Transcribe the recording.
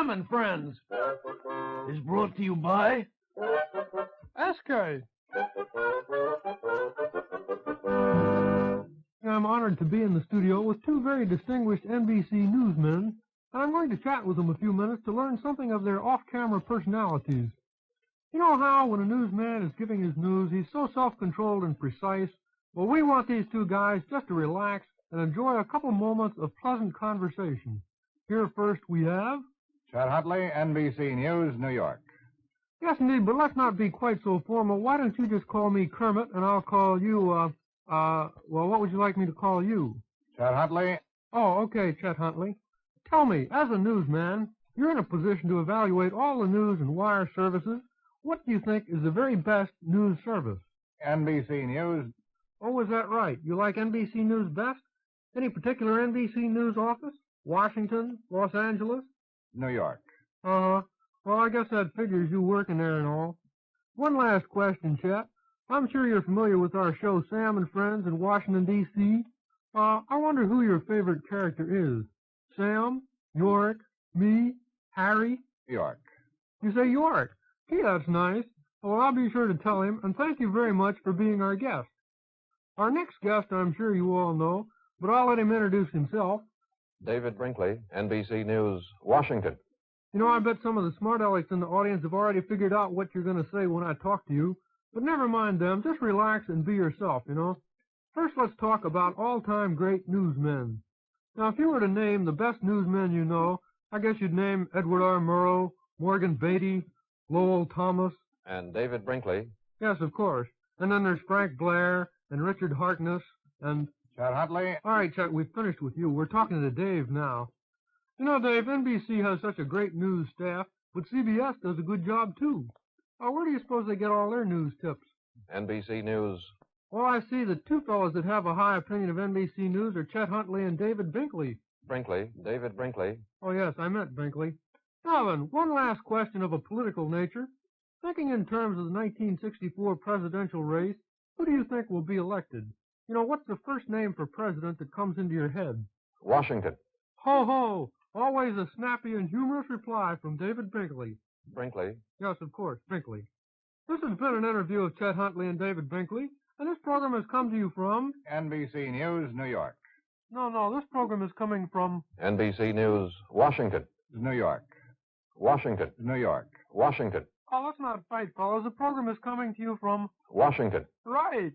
Sam and Friends is brought to you by SK. I'm honored to be in the studio with two very distinguished NBC newsmen, and I'm going to chat with them a few minutes to learn something of their off-camera personalities. You know how when a newsman is giving his news, he's so self-controlled and precise? Well, we want these two guys just to relax and enjoy a couple moments of pleasant conversation. Here first we have... Chet Huntley, NBC News, New York. Yes, indeed, but let's not be quite so formal. Why don't you just call me Kermit, and I'll call you, well, what would you like me to call you? Chet Huntley. Oh, okay, Chet Huntley. Tell me, as a newsman, you're in a position to evaluate all the news and wire services. What do you think is the very best news service? NBC News. Oh, is that right? You like NBC News best? Any particular NBC News office? Washington? Los Angeles? New York. Uh-huh. Well, I guess that figures you working there and all. One last question, Chet. I'm sure you're familiar with our show Sam and Friends in Washington, D.C. I wonder who your favorite character is. Sam? York? Me? Harry? York. You say York? Gee, that's nice. Well, I'll be sure to tell him, and thank you very much for being our guest. Our next guest I'm sure you all know, but I'll let him introduce himself. David Brinkley, NBC News, Washington. You know, I bet some of the smart alecks in the audience have already figured out what you're going to say when I talk to you, but never mind them. Just relax and be yourself, you know. First, let's talk about all-time great newsmen. Now, if you were to name the best newsmen you know, I guess you'd name Edward R. Murrow, Morgan Beatty, Lowell Thomas. And David Brinkley. Yes, of course. And then there's Frank Blair and Richard Harkness and... Chet Huntley. All right, Chet, we've finished with you. We're talking to Dave now. You know, Dave, NBC has such a great news staff, but CBS does a good job, too. Where do you suppose they get all their news tips? NBC News. Well, I see the two fellows that have a high opinion of NBC News are Chet Huntley and David Binkley. Brinkley, David Brinkley. Oh, yes, I meant Binkley. Now then, one last question of a political nature. Thinking in terms of the 1964 presidential race, who do you think will be elected? You know, what's the first name for president that comes into your head? Washington. Ho, ho! Always a snappy and humorous reply from David Binkley. Brinkley. Yes, of course, Binkley. This has been an interview of Chet Huntley and David Binkley, and this program has come to you from... NBC News, New York. No, this program is coming from... NBC News, Washington. New York. Washington. New York. Washington. Oh, let's not fight, fellows. The program is coming to you from... Washington. Right.